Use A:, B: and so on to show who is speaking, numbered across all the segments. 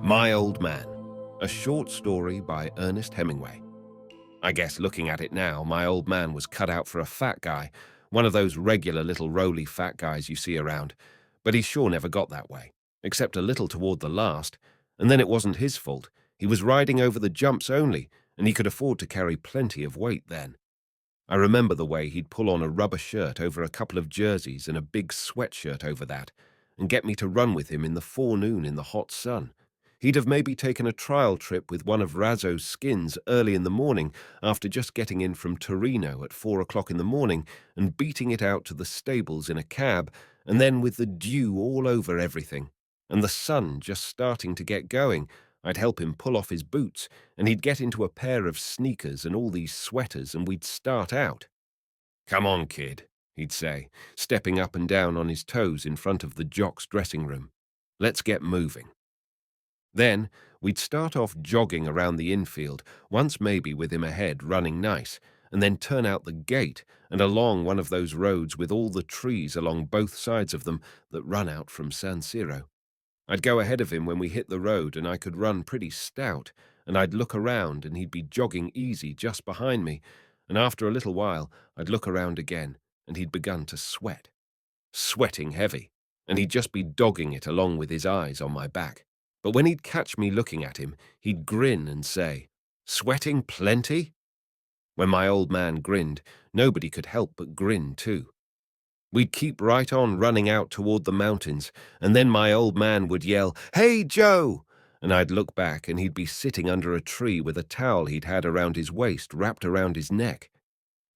A: My Old Man, a short story by Ernest Hemingway. I guess looking at it now, my old man was cut out for a fat guy, one of those regular little roly fat guys you see around, but he sure never got that way, except a little toward the last, and then it wasn't his fault. He was riding over the jumps only, and he could afford to carry plenty of weight then. I remember the way he'd pull on a rubber shirt over a couple of jerseys and a big sweatshirt over that, and get me to run with him in the forenoon in the hot sun. He'd have maybe taken a trial trip with one of Razzo's skins early in the morning after just getting in from Torino at 4 o'clock in the morning and beating it out to the stables in a cab, and then with the dew all over everything, and the sun just starting to get going, I'd help him pull off his boots, and he'd get into a pair of sneakers and all these sweaters, and we'd start out. "Come on, kid," he'd say, stepping up and down on his toes in front of the jock's dressing room. "Let's get moving." Then we'd start off jogging around the infield, once maybe with him ahead running nice, and then turn out the gate and along one of those roads with all the trees along both sides of them that run out from San Siro. I'd go ahead of him when we hit the road, and I could run pretty stout, and I'd look around and he'd be jogging easy just behind me, and after a little while I'd look around again and he'd begun to sweating heavy, and he'd just be dogging it along with his eyes on my back. But when he'd catch me looking at him, he'd grin and say, "Sweating plenty?" When my old man grinned, nobody could help but grin too. We'd keep right on running out toward the mountains, and then my old man would yell, "Hey, Joe!" And I'd look back, and he'd be sitting under a tree with a towel he'd had around his waist wrapped around his neck.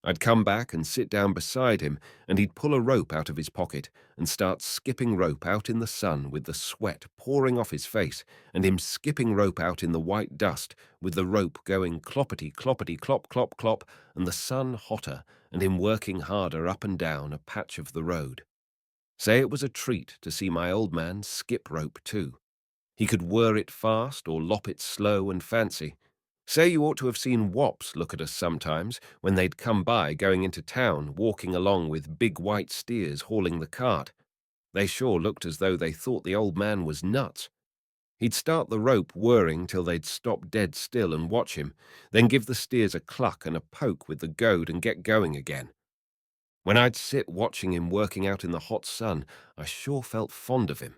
A: I'd come back and sit down beside him, and he'd pull a rope out of his pocket and start skipping rope out in the sun with the sweat pouring off his face, and him skipping rope out in the white dust with the rope going cloppity, cloppity, clop, clop, clop, and the sun hotter, and him working harder up and down a patch of the road. Say it was a treat to see my old man skip rope too. He could whir it fast or lop it slow and fancy. Say you ought to have seen wops look at us sometimes when they'd come by going into town, walking along with big white steers hauling the cart. They sure looked as though they thought the old man was nuts. He'd start the rope whirring till they'd stop dead still and watch him, then give the steers a cluck and a poke with the goad and get going again. When I'd sit watching him working out in the hot sun, I sure felt fond of him.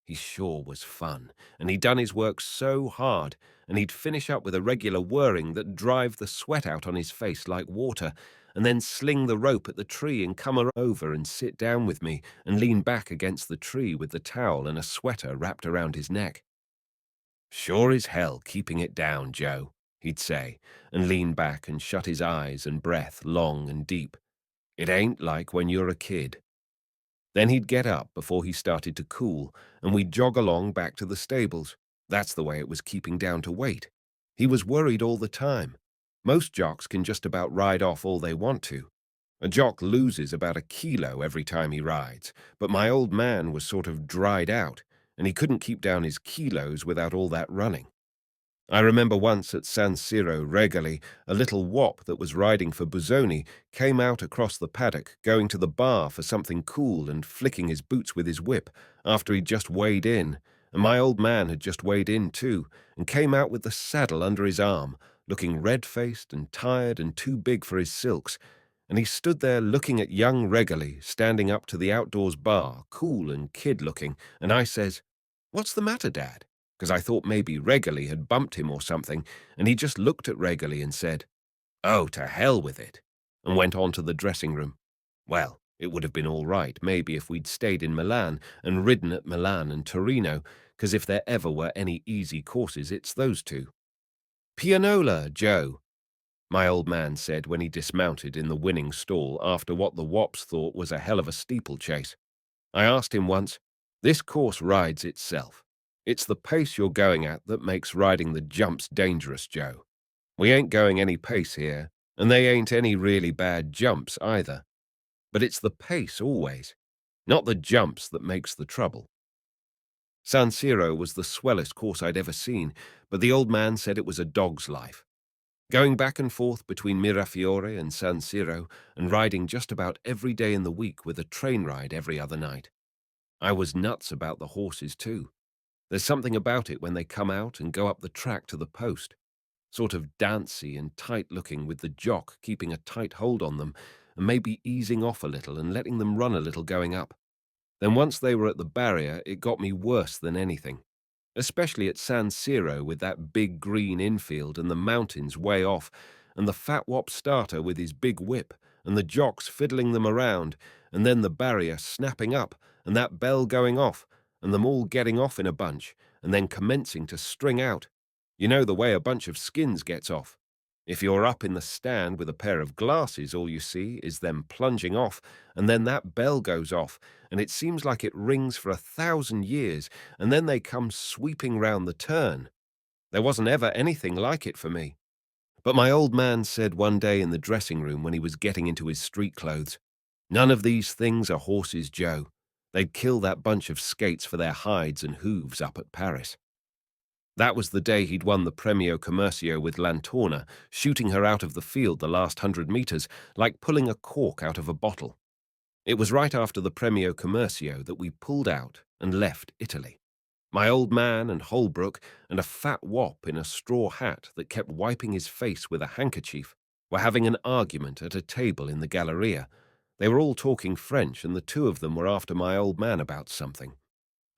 A: He sure was fun, and he'd done his work so hard, and he'd finish up with a regular whirring that'd drive the sweat out on his face like water, and then sling the rope at the tree and come over and sit down with me and lean back against the tree with the towel and a sweater wrapped around his neck. "Sure as hell keeping it down, Joe," he'd say, and lean back and shut his eyes and breath long and deep. "It ain't like when you're a kid." Then he'd get up before he started to cool, and we'd jog along back to the stables. That's the way it was keeping down to weight. He was worried all the time. Most jocks can just about ride off all they want to. A jock loses about a kilo every time he rides, but my old man was sort of dried out, and he couldn't keep down his kilos without all that running. I remember once at San Siro, Regali, a little wop that was riding for Busoni came out across the paddock, going to the bar for something cool and flicking his boots with his whip after he'd just weighed in, and my old man had just weighed in too, and came out with the saddle under his arm, looking red-faced and tired and too big for his silks, and he stood there looking at young Regali standing up to the outdoors bar, cool and kid-looking, and I says, "What's the matter, Dad?" Because I thought maybe Regali had bumped him or something, and he just looked at Regali and said, "Oh, to hell with it," and went on to the dressing room. Well, it would have been all right, maybe, if we'd stayed in Milan and ridden at Milan and Torino, because if there ever were any easy courses, it's those two. "Pianola, Joe," my old man said when he dismounted in the winning stall after what the wops thought was a hell of a steeplechase. I asked him once, "This course rides itself. It's the pace you're going at that makes riding the jumps dangerous, Joe. We ain't going any pace here, and they ain't any really bad jumps either. But it's the pace always, not the jumps that makes the trouble." San Siro was the swellest course I'd ever seen, but the old man said it was a dog's life. Going back and forth between Mirafiore and San Siro and riding just about every day in the week with a train ride every other night. I was nuts about the horses too. There's something about it when they come out and go up the track to the post, sort of dancy and tight-looking with the jock keeping a tight hold on them and maybe easing off a little and letting them run a little going up. Then once they were at the barrier, it got me worse than anything, especially at San Siro with that big green infield and the mountains way off, and the fat wop starter with his big whip, and the jocks fiddling them around, and then the barrier snapping up, and that bell going off, and them all getting off in a bunch, and then commencing to string out. You know the way a bunch of skins gets off. If you're up in the stand with a pair of glasses, all you see is them plunging off, and then that bell goes off, and it seems like it rings for 1,000 years, and then they come sweeping round the turn. There wasn't ever anything like it for me. But my old man said one day in the dressing room when he was getting into his street clothes, "None of these things are horses, Joe. They'd kill that bunch of skates for their hides and hooves up at Paris." That was the day he'd won the Premio Commercio with Lantorna, shooting her out of the field the last 100 meters, like pulling a cork out of a bottle. It was right after the Premio Commercio that we pulled out and left Italy. My old man and Holbrook and a fat wop in a straw hat that kept wiping his face with a handkerchief were having an argument at a table in the Galleria. They were all talking French, and the two of them were after my old man about something.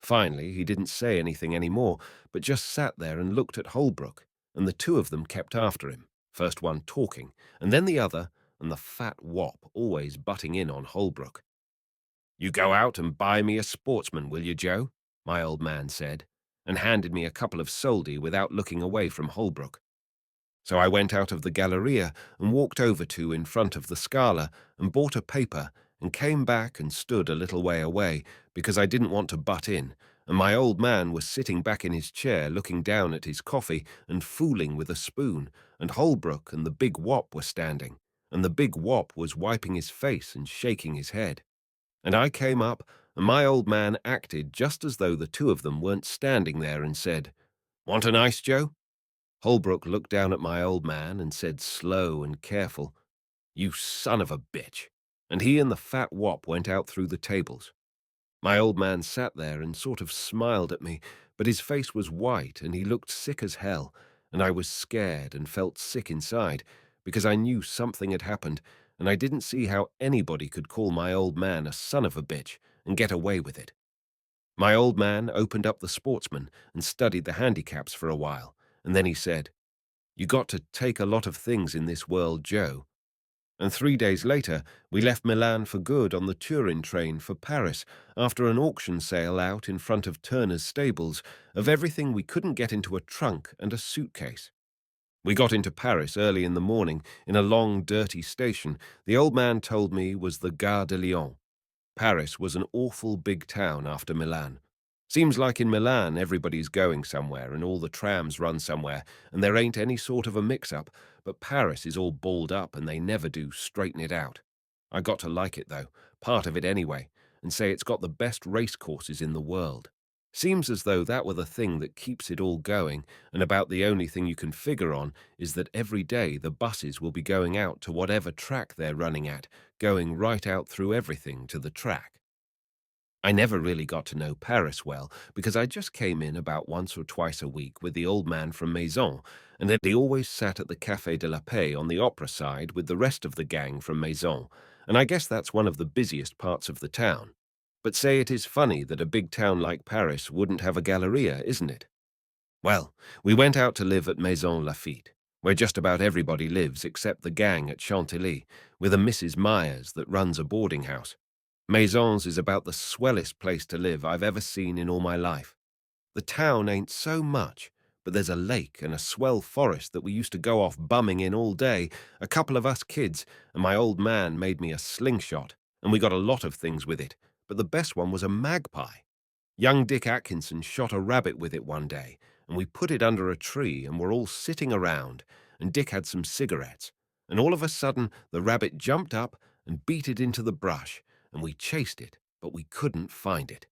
A: Finally, he didn't say anything any more, but just sat there and looked at Holbrook, and the two of them kept after him, first one talking, and then the other, and the fat wop always butting in on Holbrook. "You go out and buy me a sportsman, will you, Joe?" my old man said, and handed me a couple of soldi without looking away from Holbrook. So I went out of the Galleria and walked over to in front of the Scala and bought a paper and came back and stood a little way away because I didn't want to butt in, and my old man was sitting back in his chair looking down at his coffee and fooling with a spoon, and Holbrook and the big wop were standing, and the big wop was wiping his face and shaking his head. And I came up, and my old man acted just as though the two of them weren't standing there and said, "Want an ice, Joe?" Holbrook looked down at my old man and said slow and careful, "You son of a bitch," and he and the fat wop went out through the tables. My old man sat there and sort of smiled at me, but his face was white and he looked sick as hell, and I was scared and felt sick inside because I knew something had happened, and I didn't see how anybody could call my old man a son of a bitch and get away with it. My old man opened up the Sportsman and studied the handicaps for a while, and then he said, "You got to take a lot of things in this world, Joe." And 3 days later, we left Milan for good on the Turin train for Paris after an auction sale out in front of Turner's stables of everything we couldn't get into a trunk and a suitcase. We got into Paris early in the morning in a long, dirty station the old man told me was the Gare de Lyon. Paris was an awful big town after Milan. Seems like in Milan everybody's going somewhere and all the trams run somewhere and there ain't any sort of a mix-up, but Paris is all balled up and they never do straighten it out. I got to like it though, part of it anyway, and say it's got the best race courses in the world. Seems as though that were the thing that keeps it all going, and about the only thing you can figure on is that every day the buses will be going out to whatever track they're running at, going right out through everything to the track. I never really got to know Paris well because I just came in about once or twice a week with the old man from Maison, and then he always sat at the Café de la Paix on the opera side with the rest of the gang from Maison, and I guess that's one of the busiest parts of the town. But say it is funny that a big town like Paris wouldn't have a Galleria, isn't it? Well, we went out to live at Maison Lafitte, where just about everybody lives except the gang at Chantilly, with a Mrs. Myers that runs a boarding house. Maisons is about the swellest place to live I've ever seen in all my life. The town ain't so much, but there's a lake and a swell forest that we used to go off bumming in all day, a couple of us kids, and my old man made me a slingshot, and we got a lot of things with it, but the best one was a magpie. Young Dick Atkinson shot a rabbit with it one day, and we put it under a tree and were all sitting around, and Dick had some cigarettes, and all of a sudden the rabbit jumped up and beat it into the brush, and we chased it, but we couldn't find it.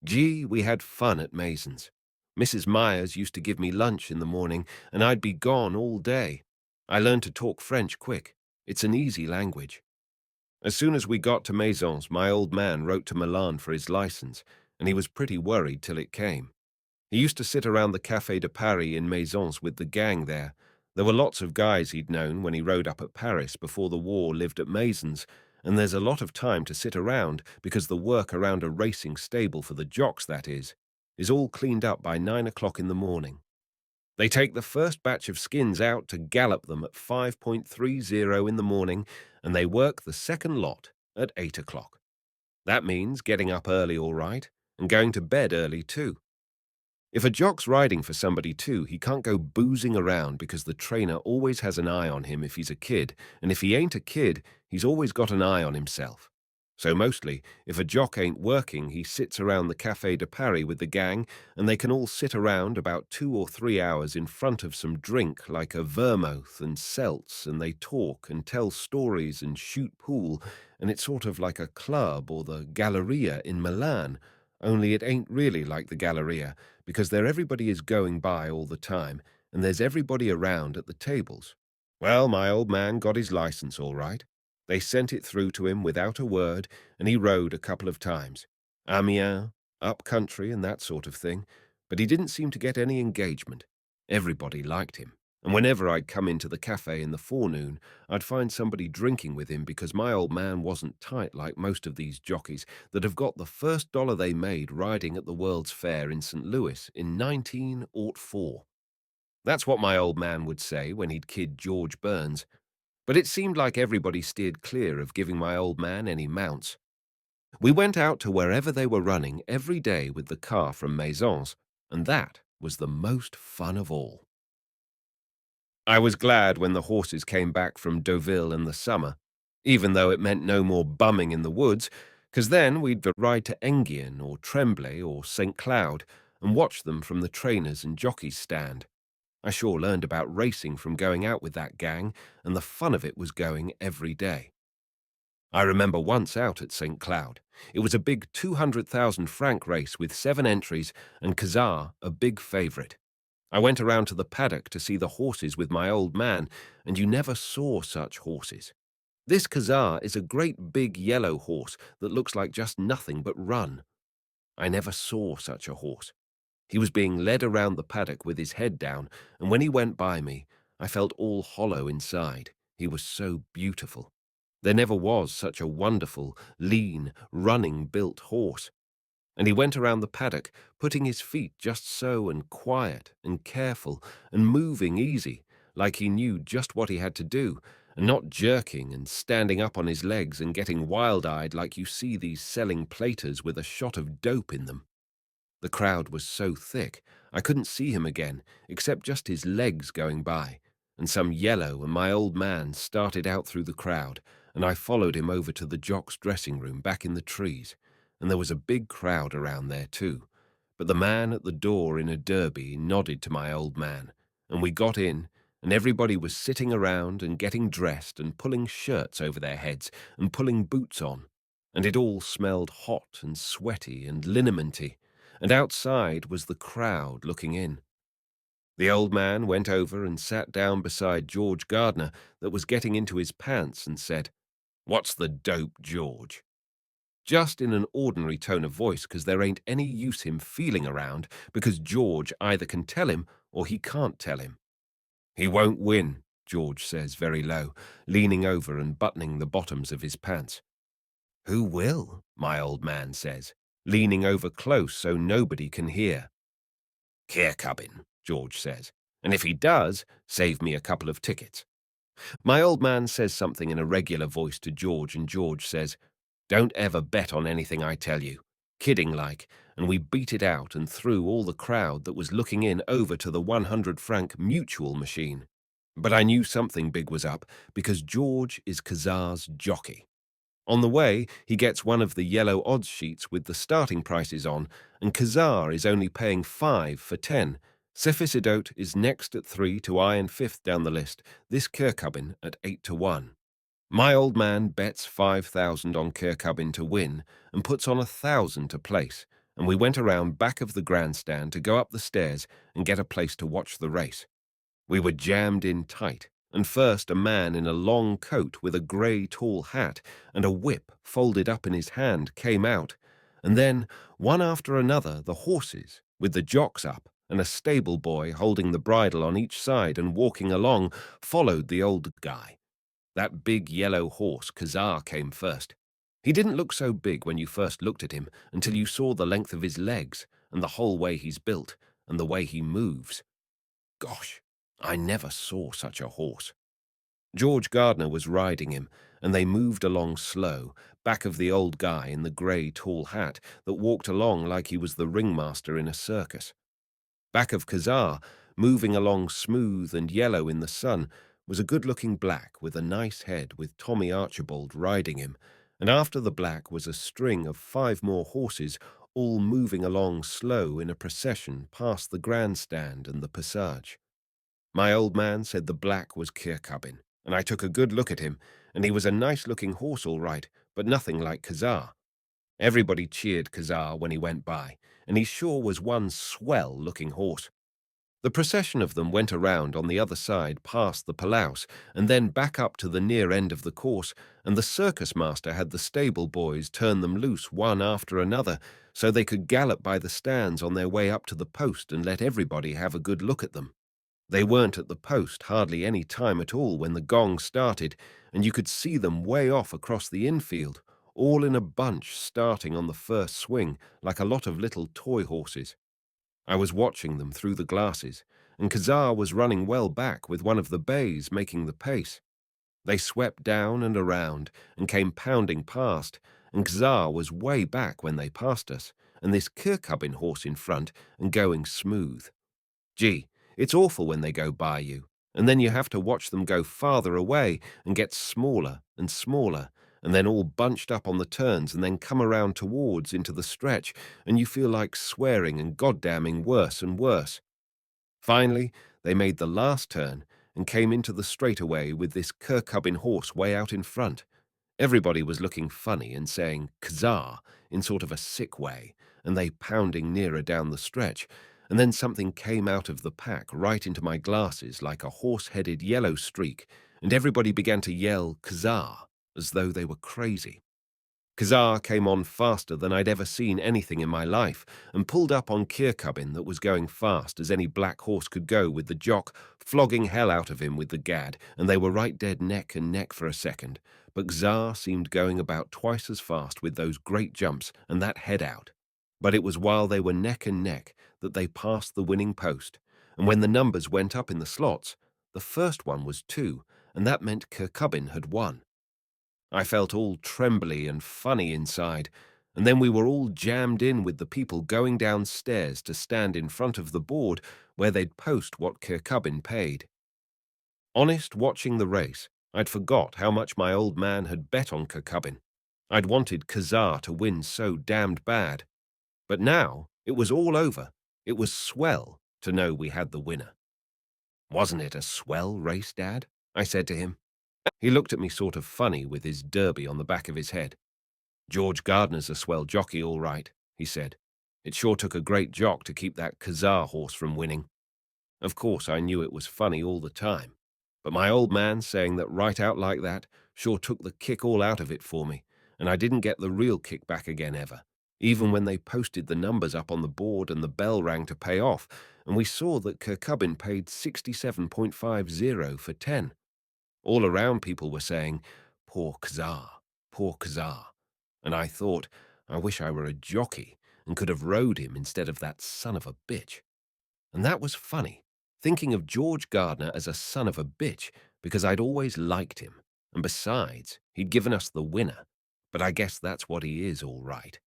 A: Gee, we had fun at Mason's. Mrs. Myers used to give me lunch in the morning, and I'd be gone all day. I learned to talk French quick. It's an easy language. As soon as we got to Maisons, my old man wrote to Milan for his license, and he was pretty worried till it came. He used to sit around the Café de Paris in Maisons with the gang there. There were lots of guys he'd known when he rode up at Paris before the war lived at Maisons, and there's a lot of time to sit around because the work around a racing stable for the jocks, that is all cleaned up by 9 o'clock in the morning. They take the first batch of skins out to gallop them at 5.30 in the morning, and they work the second lot at 8 o'clock. That means getting up early, all right, and going to bed early too. If a jock's riding for somebody too, he can't go boozing around because the trainer always has an eye on him if he's a kid, and if he ain't a kid, he's always got an eye on himself. So mostly, if a jock ain't working, he sits around the Café de Paris with the gang, and they can all sit around about 2 or 3 hours in front of some drink like a vermouth and seltz, and they talk and tell stories and shoot pool, and it's sort of like a club or the Galleria in Milan, only it ain't really like the Galleria, because there everybody is going by all the time, and there's everybody around at the tables. Well, my old man got his license all right. They sent it through to him without a word, and he rode a couple of times. Amiens, up country and that sort of thing, but he didn't seem to get any engagement. Everybody liked him, and whenever I'd come into the cafe in the forenoon, I'd find somebody drinking with him because my old man wasn't tight like most of these jockeys that have got the first dollar they made riding at the World's Fair in St. Louis in 1904. That's what my old man would say when he'd kid George Burns, but it seemed like everybody steered clear of giving my old man any mounts. We went out to wherever they were running every day with the car from Maisons, and that was the most fun of all. I was glad when the horses came back from Deauville in the summer, even though it meant no more bumming in the woods, because then we'd ride to Enghien or Tremblay or St. Cloud and watch them from the trainers and jockeys' stand. I sure learned about racing from going out with that gang, and the fun of it was going every day. I remember once out at St. Cloud. It was a big 200,000 franc race with 7 entries, and Kazar a big favourite. I went around to the paddock to see the horses with my old man, and you never saw such horses. This Kazar is a great big yellow horse that looks like just nothing but run. I never saw such a horse. He was being led around the paddock with his head down, and when he went by me, I felt all hollow inside. He was so beautiful. There never was such a wonderful, lean, running-built horse. And he went around the paddock, putting his feet just so, and quiet and careful and moving easy, like he knew just what he had to do, and not jerking and standing up on his legs and getting wild-eyed like you see these selling platers with a shot of dope in them. The crowd was so thick, I couldn't see him again, except just his legs going by, and some yellow and my old man started out through the crowd, and I followed him over to the jock's dressing room back in the trees, and there was a big crowd around there too. But the man at the door in a derby nodded to my old man, and we got in, and everybody was sitting around and getting dressed and pulling shirts over their heads and pulling boots on, and it all smelled hot and sweaty and linamenty, and outside was the crowd looking in. The old man went over and sat down beside George Gardner that was getting into his pants and said, "What's the dope, George?" Just in an ordinary tone of voice, because there ain't any use him feeling around, because George either can tell him or he can't tell him. "He won't win," George says very low, leaning over and buttoning the bottoms of his pants. "Who will?" my old man says, leaning over close so nobody can hear. "Carecubbin," George says, "and if he does, save me a couple of tickets." My old man says something in a regular voice to George, and George says, "Don't ever bet on anything I tell you," kidding like, and we beat it out and threw all the crowd that was looking in over to the 100-franc mutual machine. But I knew something big was up, because George is Kazar's jockey. On the way, he gets one of the yellow odds sheets with the starting prices on, and Kazar is only paying 5 for 10. Cephisidot is next at 3 to iron 5th down the list, this Carecubbin at 8 to 1. My old man bets 5,000 on Carecubbin to win and puts on 1,000 to place, and we went around back of the grandstand to go up the stairs and get a place to watch the race. We were jammed in tight, and first a man in a long coat with a grey tall hat and a whip folded up in his hand came out, and then, one after another, the horses, with the jocks up, and a stable boy holding the bridle on each side and walking along followed the old guy. That big yellow horse, Kazar, came first. He didn't look so big when you first looked at him until you saw the length of his legs and the whole way he's built and the way he moves. Gosh, I never saw such a horse. George Gardner was riding him, and they moved along slow, back of the old guy in the grey tall hat that walked along like he was the ringmaster in a circus. Back of Kazar, moving along smooth and yellow in the sun, was a good-looking black with a nice head with Tommy Archibald riding him, and after the black was a string of 5 more horses, all moving along slow in a procession past the grandstand and the passage. My old man said the black was Kirkubin, and I took a good look at him, and he was a nice-looking horse all right, but nothing like Kazar. Everybody cheered Kazar when he went by, and he sure was one swell-looking horse. The procession of them went around on the other side past the palaus and then back up to the near end of the course, and the circus master had the stable boys turn them loose one after another so they could gallop by the stands on their way up to the post and let everybody have a good look at them. They weren't at the post hardly any time at all when the gong started, and you could see them way off across the infield, all in a bunch starting on the first swing like a lot of little toy horses. I was watching them through the glasses, and Kazar was running well back with one of the bays making the pace. They swept down and around and came pounding past, and Kazar was way back when they passed us, and this Kirkubin horse in front and going smooth. Gee, it's awful when they go by you, and then you have to watch them go farther away and get smaller and smaller, and then all bunched up on the turns and then come around towards into the stretch, and you feel like swearing and goddamning worse and worse. Finally, they made the last turn and came into the straightaway with this Kirkubin horse way out in front. Everybody was looking funny and saying "Kazar" in sort of a sick way, and they pounding nearer down the stretch, and then something came out of the pack right into my glasses like a horse-headed yellow streak, and everybody began to yell "Kazar" as though they were crazy. Kazar came on faster than I'd ever seen anything in my life and pulled up on Kirkubin that was going fast as any black horse could go with the jock flogging hell out of him with the gad, and they were right dead neck and neck for a second, but Kazar seemed going about twice as fast with those great jumps and that head out. But it was while they were neck and neck that they passed the winning post, and when the numbers went up in the slots, the first one was 2, and that meant Kirkubin had won. I felt all trembly and funny inside, and then we were all jammed in with the people going downstairs to stand in front of the board where they'd post what Kirkubin paid. Honest, watching the race, I'd forgot how much my old man had bet on Kirkubin. I'd wanted Kazar to win so damned bad. But now it was all over. It was swell to know we had the winner. "Wasn't it a swell race, Dad?" I said to him. He looked at me sort of funny with his derby on the back of his head. "George Gardner's a swell jockey, all right," he said. "It sure took a great jock to keep that Kazar horse from winning." Of course, I knew it was funny all the time, but my old man saying that right out like that sure took the kick all out of it for me, and I didn't get the real kick back again ever, even when they posted the numbers up on the board and the bell rang to pay off, and we saw that Kirkubin paid 67.50 for 10. All around people were saying, "Poor Kazar, poor Kazar," and I thought, I wish I were a jockey and could have rode him instead of that son of a bitch. And that was funny, thinking of George Gardner as a son of a bitch, because I'd always liked him, and besides, he'd given us the winner, but I guess that's what he is all right.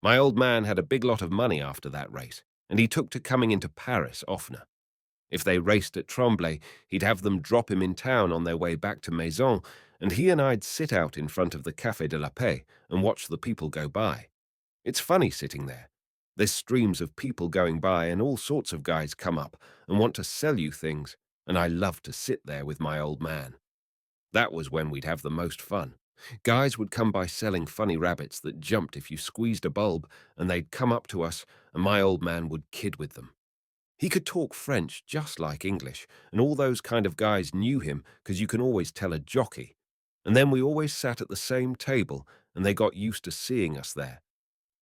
A: My old man had a big lot of money after that race, and he took to coming into Paris oftener. If they raced at Tremblay, he'd have them drop him in town on their way back to Maison, and he and I'd sit out in front of the Café de la Paix and watch the people go by. It's funny sitting there. There's streams of people going by and all sorts of guys come up and want to sell you things, and I love to sit there with my old man. That was when we'd have the most fun. Guys would come by selling funny rabbits that jumped if you squeezed a bulb, and they'd come up to us, and my old man would kid with them. He could talk French just like English, and all those kind of guys knew him because you can always tell a jockey. And then we always sat at the same table, and they got used to seeing us there.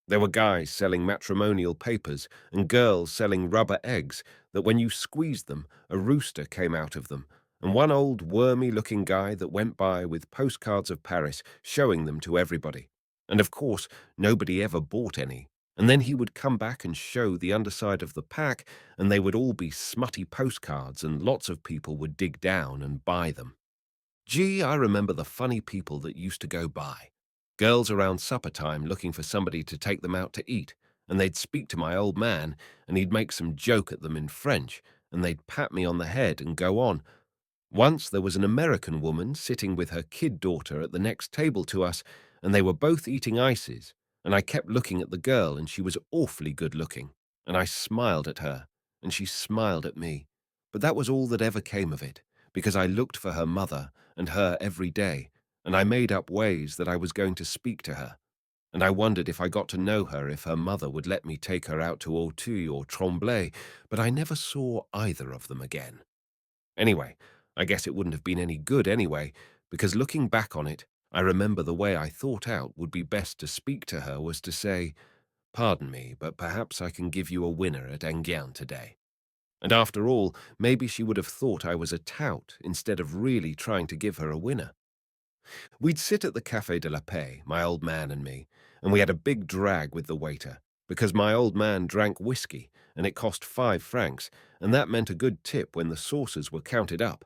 A: There were guys selling matrimonial papers and girls selling rubber eggs that when you squeezed them, a rooster came out of them, and one old wormy-looking guy that went by with postcards of Paris showing them to everybody. And of course, nobody ever bought any. And then he would come back and show the underside of the pack, and they would all be smutty postcards, and lots of people would dig down and buy them. Gee, I remember the funny people that used to go by. Girls around supper time looking for somebody to take them out to eat, and they'd speak to my old man, and he'd make some joke at them in French, and they'd pat me on the head and go on. Once there was an American woman sitting with her kid daughter at the next table to us, and they were both eating ices, and I kept looking at the girl, and she was awfully good looking, and I smiled at her, and she smiled at me. But that was all that ever came of it, because I looked for her mother and her every day, and I made up ways that I was going to speak to her, and I wondered if I got to know her if her mother would let me take her out to Auteuil or Tremblay, but I never saw either of them again. Anyway, I guess it wouldn't have been any good anyway, because looking back on it, I remember the way I thought out would be best to speak to her was to say, "Pardon me, but perhaps I can give you a winner at Enghien today." And after all, maybe she would have thought I was a tout instead of really trying to give her a winner. We'd sit at the Café de la Paix, my old man and me, and we had a big drag with the waiter, because my old man drank whiskey, and it cost 5 francs, and that meant a good tip when the saucers were counted up.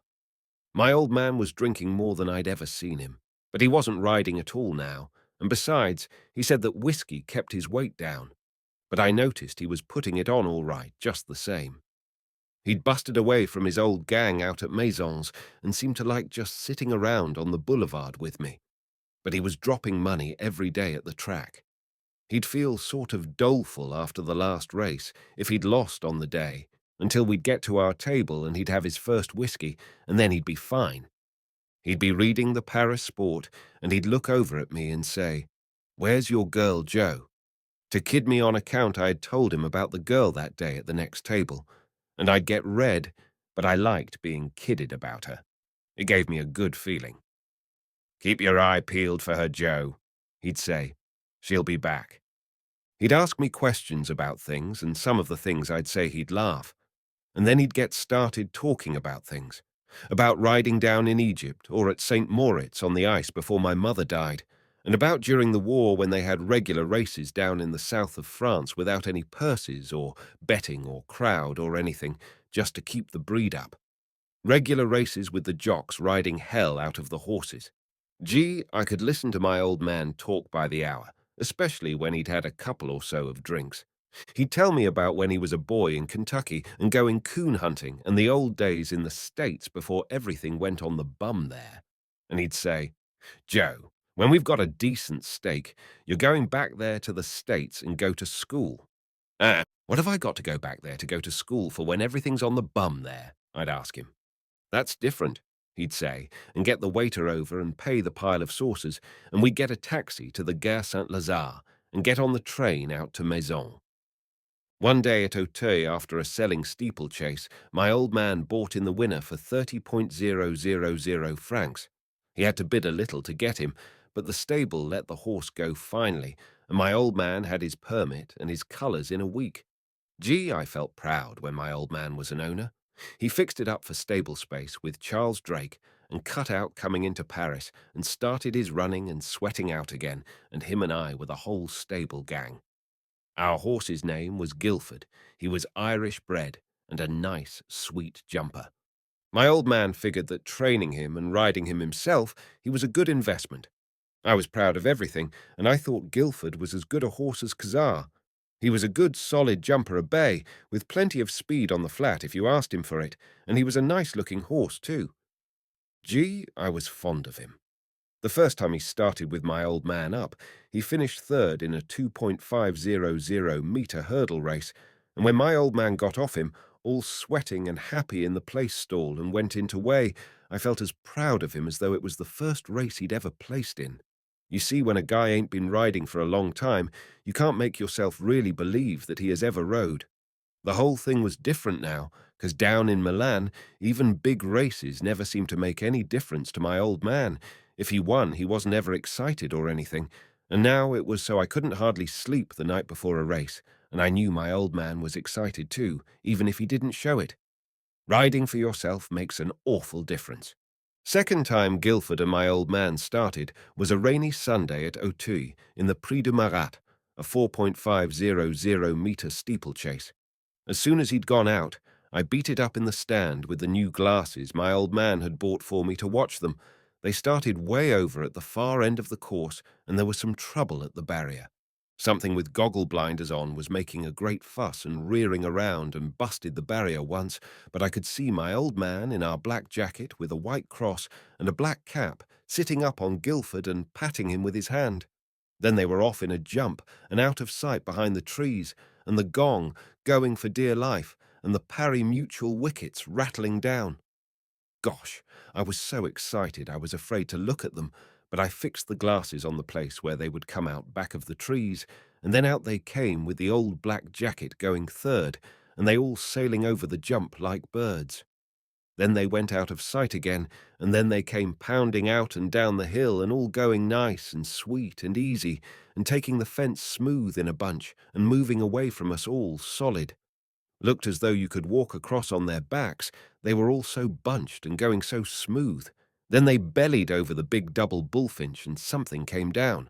A: My old man was drinking more than I'd ever seen him, but he wasn't riding at all now, and besides, he said that whiskey kept his weight down. But I noticed he was putting it on all right, just the same. He'd busted away from his old gang out at Maisons and seemed to like just sitting around on the boulevard with me. But he was dropping money every day at the track. He'd feel sort of doleful after the last race if he'd lost on the day, until we'd get to our table and he'd have his first whiskey, and then he'd be fine. He'd be reading the Paris Sport, and he'd look over at me and say, "Where's your girl, Jo?" To kid me on account I had told him about the girl that day at the next table, and I'd get red, but I liked being kidded about her. It gave me a good feeling. "Keep your eye peeled for her, Jo," he'd say. "She'll be back." He'd ask me questions about things, and some of the things I'd say he'd laugh. And then he'd get started talking about things. About riding down in Egypt or at St. Moritz on the ice before my mother died, and about during the war when they had regular races down in the south of France without any purses or betting or crowd or anything, just to keep the breed up. Regular races with the jocks riding hell out of the horses. Gee, I could listen to my old man talk by the hour, especially when he'd had a couple or so of drinks. He'd tell me about when he was a boy in Kentucky and going coon hunting and the old days in the States before everything went on the bum there. And he'd say, "Joe, when we've got a decent stake, you're going back there to the States and go to school." What have I got to go back there to go to school for when everything's on the bum there?" I'd ask him. "That's different," he'd say, and get the waiter over and pay the pile of saucers, and we'd get a taxi to the Gare Saint-Lazare and get on the train out to Maison. One day at Auteuil, after a selling steeplechase, my old man bought in the winner for 30.000 francs. He had to bid a little to get him, but the stable let the horse go finally, and my old man had his permit and his colours in a week. Gee, I felt proud when my old man was an owner. He fixed it up for stable space with Charles Drake and cut out coming into Paris and started his running and sweating out again, and him and I were the whole stable gang. Our horse's name was Guilford. He was Irish bred and a nice, sweet jumper. My old man figured that training him and riding him himself, he was a good investment. I was proud of everything, and I thought Guilford was as good a horse as Kazar. He was a good, solid jumper a bay, with plenty of speed on the flat if you asked him for it, and he was a nice-looking horse, too. Gee, I was fond of him. The first time he started with my old man up, he finished third in a 2.500-metre hurdle race, and when my old man got off him, all sweating and happy in the place stall and went into weigh, I felt as proud of him as though it was the first race he'd ever placed in. You see, when a guy ain't been riding for a long time, you can't make yourself really believe that he has ever rode. The whole thing was different now, because down in Milan, even big races never seemed to make any difference to my old man. If he won, he wasn't ever excited or anything, And now it was so I couldn't hardly sleep the night before a race, and I knew my old man was excited too, even if he didn't show it. Riding for yourself makes an awful difference. Second time Guilford and my old man started was a rainy Sunday at Auteuil in the Prix du Marat, a 4.500-meter steeplechase. As soon as he'd gone out, I beat it up in the stand with the new glasses my old man had bought for me to watch them. They started way over at the far end of the course, and there was some trouble at the barrier. Something with goggle blinders on was making a great fuss and rearing around and busted the barrier once, but I could see my old man in our black jacket with a white cross and a black cap sitting up on Guilford and patting him with his hand. Then they were off in a jump and out of sight behind the trees, and the gong going for dear life, and the pari-mutuel wickets rattling down. Gosh, I was so excited I was afraid to look at them, but I fixed the glasses on the place where they would come out back of the trees, and then out they came with the old black jacket going third, and they all sailing over the jump like birds. Then they went out of sight again, and then they came pounding out and down the hill and all going nice and sweet and easy, and taking the fence smooth in a bunch and moving away from us all solid. Looked as though you could walk across on their backs, they were all so bunched and going so smooth. Then they bellied over the big double bullfinch and something came down.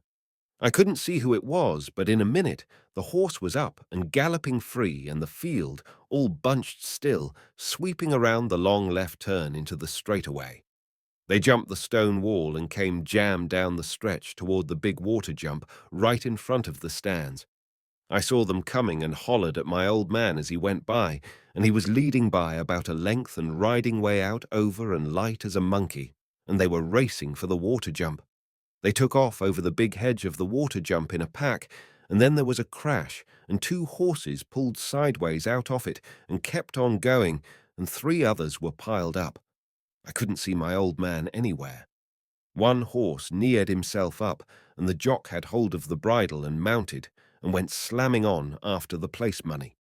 A: I couldn't see who it was, but in a minute the horse was up and galloping free, and the field, all bunched still, sweeping around the long left turn into the straightaway. They jumped the stone wall and came jam down the stretch toward the big water jump right in front of the stands. I saw them coming and hollered at my old man as he went by, and he was leading by about a length and riding way out over and light as a monkey, and they were racing for the water jump. They took off over the big hedge of the water jump in a pack, and then there was a crash, and two horses pulled sideways out off it and kept on going, and three others were piled up. I couldn't see my old man anywhere. One horse neared himself up, and the jock had hold of the bridle and mounted, and went slamming on after the place money.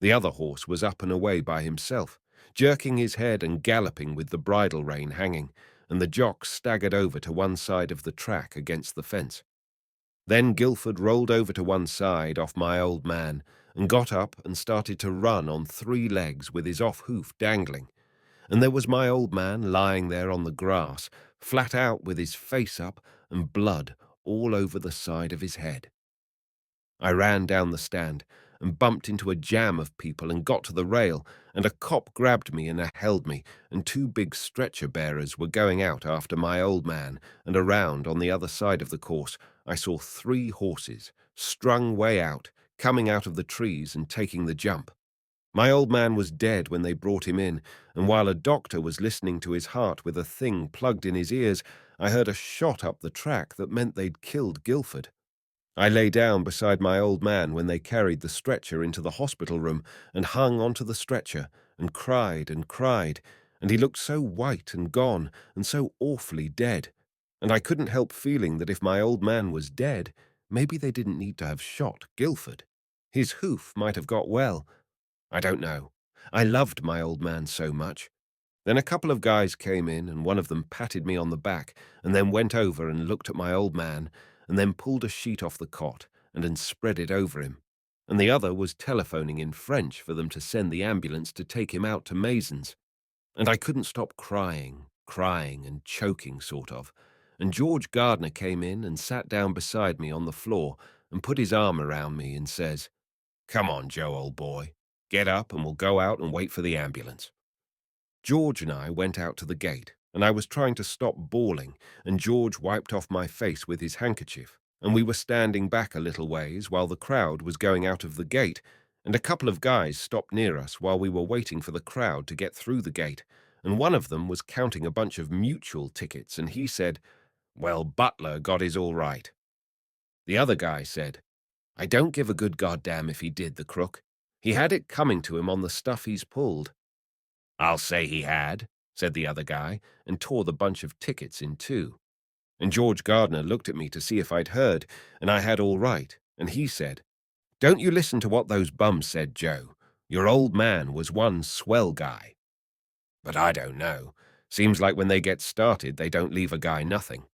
A: The other horse was up and away by himself, jerking his head and galloping with the bridle rein hanging, and the jock staggered over to one side of the track against the fence. Then Guilford rolled over to one side off my old man and got up and started to run on three legs with his off hoof dangling, and there was my old man lying there on the grass, flat out with his face up and blood all over the side of his head. I ran down the stand and bumped into a jam of people and got to the rail, and a cop grabbed me and held me, and two big stretcher bearers were going out after my old man, and around on the other side of the course I saw three horses, strung way out, coming out of the trees and taking the jump. My old man was dead when they brought him in, and while a doctor was listening to his heart with a thing plugged in his ears, I heard a shot up the track that meant they'd killed Guilford. I lay down beside my old man when they carried the stretcher into the hospital room and hung onto the stretcher and cried, and he looked so white and gone and so awfully dead, and I couldn't help feeling that if my old man was dead, maybe they didn't need to have shot Guilford. His hoof might have got well. I don't know. I loved my old man so much. Then a couple of guys came in, and one of them patted me on the back and then went over and looked at my old man and then pulled a sheet off the cot and then spread it over him. And the other was telephoning in French for them to send the ambulance to take him out to Mason's. And I couldn't stop crying and choking sort of. And George Gardner came in and sat down beside me on the floor and put his arm around me and says, "Come on, Joe, old boy. Get up and we'll go out and wait for the ambulance." George and I went out to the gate, and I was trying to stop bawling, and George wiped off my face with his handkerchief, and we were standing back a little ways while the crowd was going out of the gate, and a couple of guys stopped near us while we were waiting for the crowd to get through the gate, and one of them was counting a bunch of mutual tickets, and he said, "Well, Butler got his all right." The other guy said, "I don't give a good goddamn if he did, the crook. He had it coming to him on the stuff he's pulled." "I'll say he had," said the other guy, and tore the bunch of tickets in two. And George Gardner looked at me to see if I'd heard, and I had all right, and he said, "Don't you listen to what those bums said, Joe. Your old man was one swell guy." But I don't know. Seems like when they get started, they don't leave a guy nothing.